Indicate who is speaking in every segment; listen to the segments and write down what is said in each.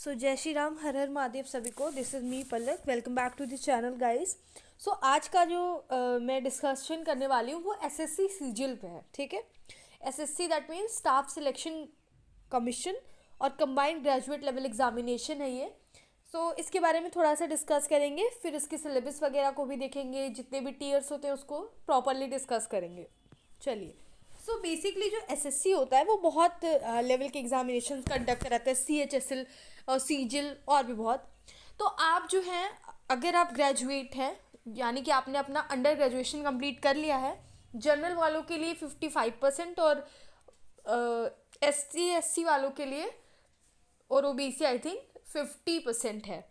Speaker 1: सो जय श्री राम, हर हर महादेव सभी को। This is me Pallav, welcome back to this channel guys. So आज का जो मैं डिस्कशन करने वाली हूँ वो एसएससी सीजीएल पे है। ठीक है, SSC that means staff selection commission और कंबाइंड ग्रेजुएट लेवल एग्जामिनेशन है ये। सो इसके बारे में थोड़ा सा डिस्कस करेंगे, फिर इसके सिलेबस वगैरह को भी देखेंगे, जितने भी टीयर्स होते हैं उसको प्रॉपरली डिस्कस करेंगे। चलिए, सो बेसिकली जो एसएससी होता है वो बहुत लेवल के एग्जामिनेशन कंडक्ट कराता है, सीएचएसएल और सीजीएल और भी बहुत। तो आप जो हैं, अगर आप ग्रेजुएट हैं यानी कि आपने अपना अंडर ग्रेजुएशन कंप्लीट कर लिया है, जनरल वालों के लिए 55% और एससी वालों के लिए और ओबीसी आई थिंक 50% है।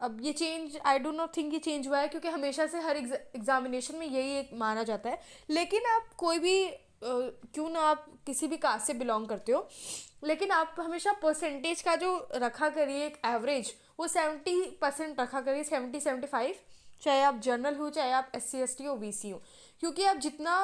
Speaker 1: अब ये change I do not think ये चेंज हुआ है, क्योंकि हमेशा से हर एग्जामिनेशन में यही एक माना जाता है। लेकिन आप कोई भी क्यों ना आप किसी भी कास्ट से बिलोंग करते हो, लेकिन आप हमेशा परसेंटेज का जो रखा करिए एक एवरेज, वो 70% रखा करिए, 70-75। चाहे आप जनरल हो, चाहे आप एससी एसटी ओबीसी हो, क्योंकि आप जितना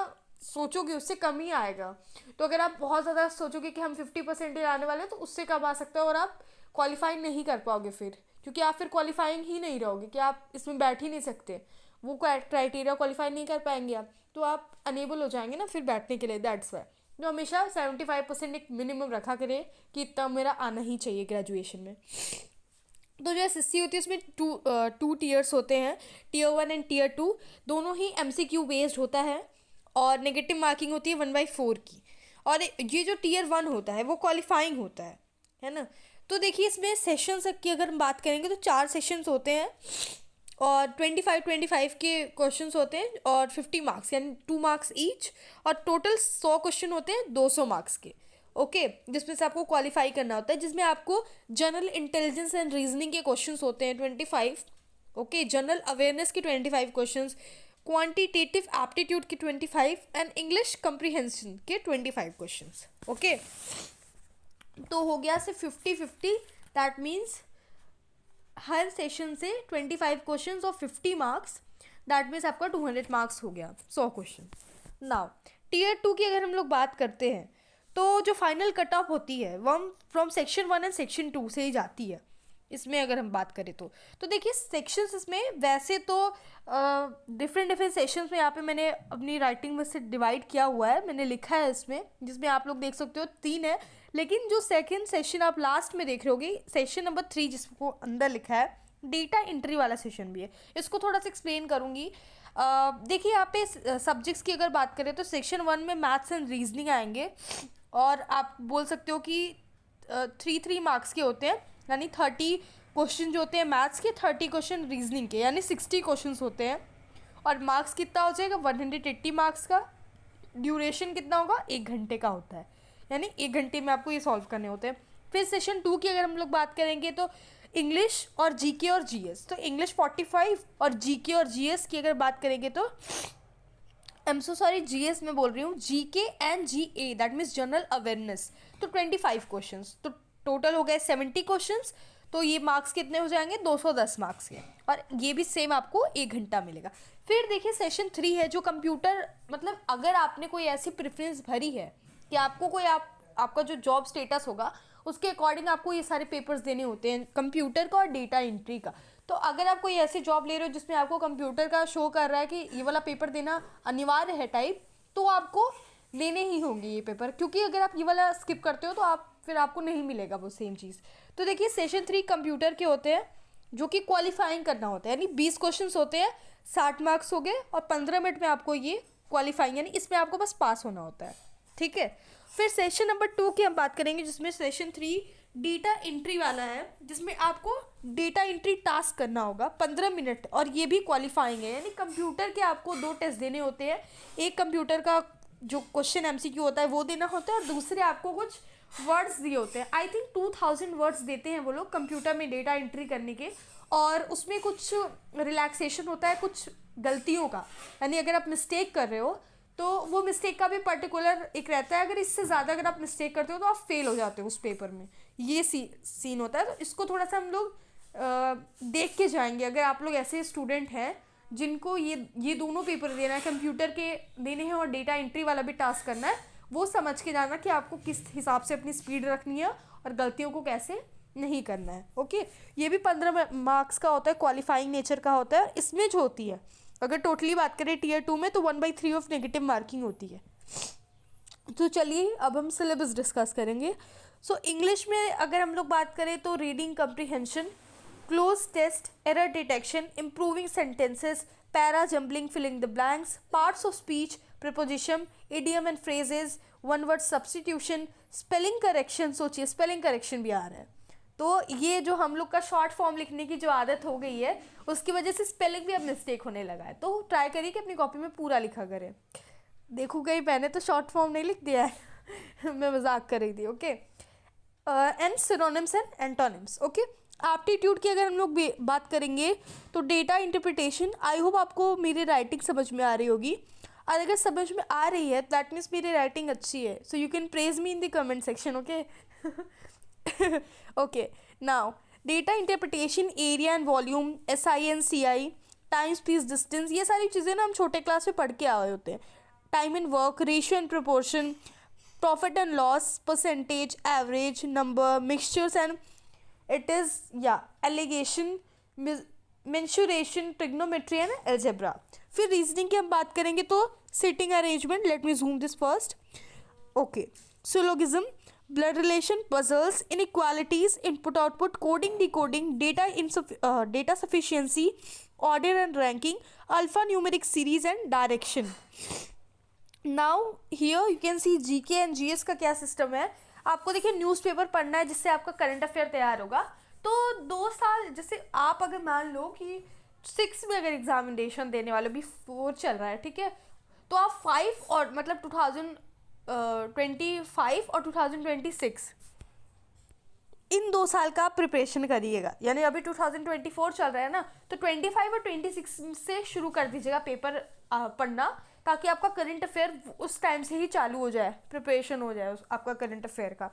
Speaker 1: सोचोगे उससे कम ही आएगा। तो अगर आप बहुत ज़्यादा सोचोगे कि हम 50% आने वाले हैं, तो उससे कम आ सकता है और आप क्वालिफाई नहीं कर पाओगे फिर, क्योंकि आप फिर क्वालिफाइंग ही नहीं रहोगे कि आप इसमें बैठ ही नहीं सकते, वो क्राइटेरिया क्वालिफाई नहीं कर पाएंगे आप, तो आप अनेबल हो जाएंगे ना फिर बैठने के लिए। दैट्स वाई जो हमेशा 75% एक मिनिमम रखा करे कि इतना मेरा आना ही चाहिए ग्रेजुएशन में। तो जो एसएससी होती है उसमें टू टीयर्स होते हैं, टीयर 1 एंड टीयर 2। दोनों ही एमसीक्यू बेस्ड होता है और नेगेटिव मार्किंग होती है 1/4 की। और ये जो टीयर 1 होता है वो क्वालिफाइंग होता है ना। तो देखिए, इसमें सेशंस की अगर हम बात करेंगे तो 4 सेशंस होते हैं और 25 के क्वेश्चंस होते हैं और 50 मार्क्स यानी 2 मार्क्स ईच, और टोटल 100 क्वेश्चन होते हैं 200 मार्क्स के। ओके, जिसमें से आपको क्वालिफाई करना होता है, जिसमें आपको जनरल इंटेलिजेंस एंड रीजनिंग के क्वेश्चंस होते हैं 25। ओके, जनरल अवेयरनेस के 25 क्वेश्चंस, क्वांटिटेटिव एप्टीट्यूड के 25 एंड इंग्लिश कंप्रीहेंशन के 25 क्वेश्चंस। ओके, तो हो गया सिर्फ 50-50। दैट मीन्स हर सेशन से 25 क्वेश्चंस और 50 मार्क्स, दैट मीन्स आपका 200 मार्क्स हो गया, 100 क्वेश्चन। नाउ टीयर 2 की अगर हम लोग बात करते हैं तो जो फाइनल कट ऑफ होती है वो फ्रॉम सेक्शन 1 एंड सेक्शन 2 से ही जाती है। इसमें अगर हम बात करें तो देखिए, सेक्शंस इसमें वैसे तो डिफरेंट सेशंस में यहाँ पे मैंने अपनी राइटिंग में से डिवाइड किया हुआ है, मैंने लिखा है इसमें, जिसमें आप लोग देख सकते हो 3 है। लेकिन जो सेकंड सेशन आप लास्ट में देख रहे होगे, सेशन नंबर 3, जिसको अंदर लिखा है डेटा एंट्री वाला सेशन भी है। इसको थोड़ा सा एक्सप्लेन करूँगी। देखिए, यहाँ पे सब्जेक्ट्स की अगर बात करें तो सेक्शन 1 में मैथ्स एंड रीजनिंग आएंगे, और आप बोल सकते हो कि 3 मार्क्स के होते हैं, यानी 30 क्वेश्चन जो होते हैं मैथ्स के, 30 क्वेश्चन रीजनिंग के, यानी 60 क्वेश्चन होते हैं। और मार्क्स कितना हो जाएगा, 180 मार्क्स का। ड्यूरेशन कितना होगा, 1 घंटे का होता है, यानी 1 घंटे में आपको ये सॉल्व करने होते हैं। फिर सेशन 2 की अगर हम लोग बात करेंगे तो इंग्लिश और जीके और जीएस, तो इंग्लिश 45 और जीके और जीएस की अगर बात करेंगे तो जीएस में बोल रही हूँ, GK and GA that means general awareness, तो 25 क्वेश्चंस, तो टोटल हो गए 70 क्वेश्चंस। तो ये मार्क्स कितने हो जाएंगे, 210 मार्क्स के, और ये भी सेम आपको 1 घंटा मिलेगा। फिर देखिए, सेशन 3 है जो कंप्यूटर, मतलब अगर आपने कोई ऐसी प्रेफरेंस भरी है कि आपको कोई आपका जो जॉब स्टेटस होगा उसके अकॉर्डिंग आपको ये सारे पेपर्स देने होते हैं, कंप्यूटर का और डेटा एंट्री का। तो अगर आप कोई ऐसी जॉब ले रहे हो जिसमें आपको कंप्यूटर का शो कर रहा है कि ये वाला पेपर देना अनिवार्य है टाइप, तो आपको देने ही होंगे ये पेपर, क्योंकि अगर आप ये वाला स्किप करते हो तो फिर आपको नहीं मिलेगा वो सेम चीज़। तो देखिए, सेशन 3 कंप्यूटर के होते हैं जो कि क्वालिफाइंग करना होता है, यानी 20 क्वेश्चन होते हैं, 60 मार्क्स हो गए, और 15 मिनट में आपको ये क्वालिफाइंग, यानी इसमें आपको बस पास होना होता है। ठीक है, फिर सेशन नंबर 2 की हम बात करेंगे, जिसमें सेशन 3 डेटा एंट्री वाला है, जिसमें आपको डेटा एंट्री टास्क करना होगा 15 मिनट, और ये भी क्वालिफाइंग है, यानी कंप्यूटर के आपको 2 टेस्ट देने होते हैं। एक कंप्यूटर का जो क्वेश्चन एमसीक्यू होता है वो देना होता है, और दूसरे आपको कुछ वर्ड्स दिए होते हैं, आई थिंक 2000 वर्ड्स देते हैं वो लोग कंप्यूटर में डेटा एंट्री करने के, और उसमें कुछ रिलैक्सेशन होता है कुछ गलतियों का, यानी अगर आप मिस्टेक कर रहे हो तो वो मिस्टेक का भी पर्टिकुलर एक रहता है, अगर इससे ज़्यादा अगर आप मिस्टेक करते हो तो आप फेल हो जाते हो उस पेपर में, ये सीन होता है। तो इसको थोड़ा सा हम लोग देख के जाएंगे, अगर आप लोग ऐसे स्टूडेंट हैं जिनको ये दोनों पेपर देना है, कंप्यूटर के देने हैं और डेटा एंट्री वाला भी टास्क करना है, वो समझ के जाना कि आपको किस हिसाब से अपनी स्पीड रखनी है और गलतियों को कैसे नहीं करना है। ओके, ये भी 15 मार्क्स का होता है, क्वालिफाइंग नेचर का होता है। इसमें जो होती है, अगर टोटली बात करें टीयर 2 में, तो 1/3 ऑफ नेगेटिव मार्किंग होती है। तो चलिए अब हम सिलेबस डिस्कस करेंगे। सो इंग्लिश में अगर हम लोग बात करें तो reading comprehension, cloze test, error detection, improving sentences, para jumbling, filling the blanks, parts of speech, preposition, idiom and phrases, one word substitution, spelling correction. सोचिए स्पेलिंग करेक्शन भी आ रहा है। तो ये जो हम लोग का शॉर्ट फॉर्म लिखने की जो आदत हो गई है, उसकी वजह से स्पेलिंग भी अब मिस्टेक होने लगा है। तो ट्राई करिए कि अपनी कॉपी में पूरा लिखा करें। देखो गई, मैंने तो शॉर्ट फॉर्म नहीं लिख दिया है मैं मजाक कर रही थी। Okay, and synonyms and antonyms. Okay, aptitude की अगर हम लोग बात करेंगे तो डेटा इंटरप्रिटेशन। आई होप आपको मेरी राइटिंग समझ में आ रही होगी, और अगर समझ में आ रही है दैट मीन्स मेरी राइटिंग अच्छी है। So you can praise me in the comment section. Okay okay, now data interpretation, area and volume, SI and CI, time space distance, ये सारी चीज़ें ना हम छोटे क्लास में पढ़ के आए होते हैं। Time and work, ratio and proportion, profit and loss, percentage, average, number, mixtures and it is या alligation, mensuration, trigonometry and algebra. फिर रीजनिंग की हम बात करेंगे तो seating arrangement, let me zoom this first. Okay, syllogism, blood relation, puzzles, inequalities, input output, coding decoding, data sufficiency, order and ranking, alpha numeric series and direction. Now here you can see GK and GS का क्या system है। आपको देखिए newspaper पढ़ना है जिससे आपका current affair तैयार होगा। तो 2 साल, जैसे आप अगर मान लो कि 6 में अगर एग्जामिनेशन देने वाले, अभी 4 चल रहा है, ठीक है, तो आप 5 और मतलब 2025 और 2026 इन 2 साल का आप प्रिपरेशन करिएगा। यानी अभी 2024 चल रहा है ना, तो 25 और 26 से शुरू कर दीजिएगा पेपर पढ़ना, ताकि आपका करंट अफेयर उस टाइम से ही चालू हो जाए, प्रिपरेशन हो जाए आपका करंट अफेयर का।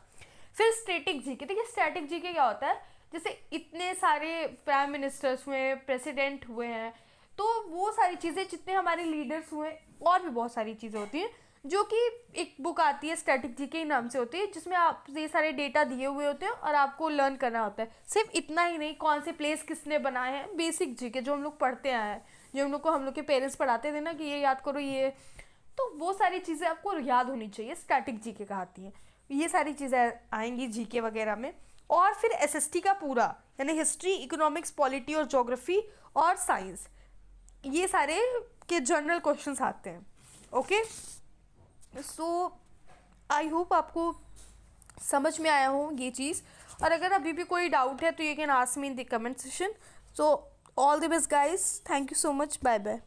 Speaker 1: फिर स्टैटिक जीके। देखिए स्टैटिक जीके क्या होता है, जैसे इतने सारे प्राइम मिनिस्टर्स हुए, प्रेसिडेंट हुए हैं, तो वो सारी चीज़ें, जितने हमारे लीडर्स हुए, और भी बहुत सारी चीज़ें होती हैं, जो कि एक बुक आती है स्टैटिक जीके नाम से होती है, जिसमें आप ये सारे डेटा दिए हुए होते हैं और आपको लर्न करना होता है। सिर्फ इतना ही नहीं, कौन से प्लेस किसने बनाए हैं, बेसिक जीके जो हम लोग पढ़ते आए हैं, जो हम लोग के पेरेंट्स पढ़ाते थे ना कि ये याद करो ये, तो वो सारी चीज़ें आपको याद होनी चाहिए, स्टैटिक जीके कहती हैं। ये सारी चीज़ें आएंगी जीके वगैरह में। और फिर SST का पूरा, यानी हिस्ट्री, इकोनॉमिक्स, पॉलिटी और ज्योग्राफी और साइंस, ये सारे के जनरल क्वेश्चंस आते हैं। ओके, सो आई होप आपको समझ में आया हो ये चीज़। और अगर अभी भी कोई डाउट है तो you can ask me in the comment section. So all the best guys, thank you so much, bye bye.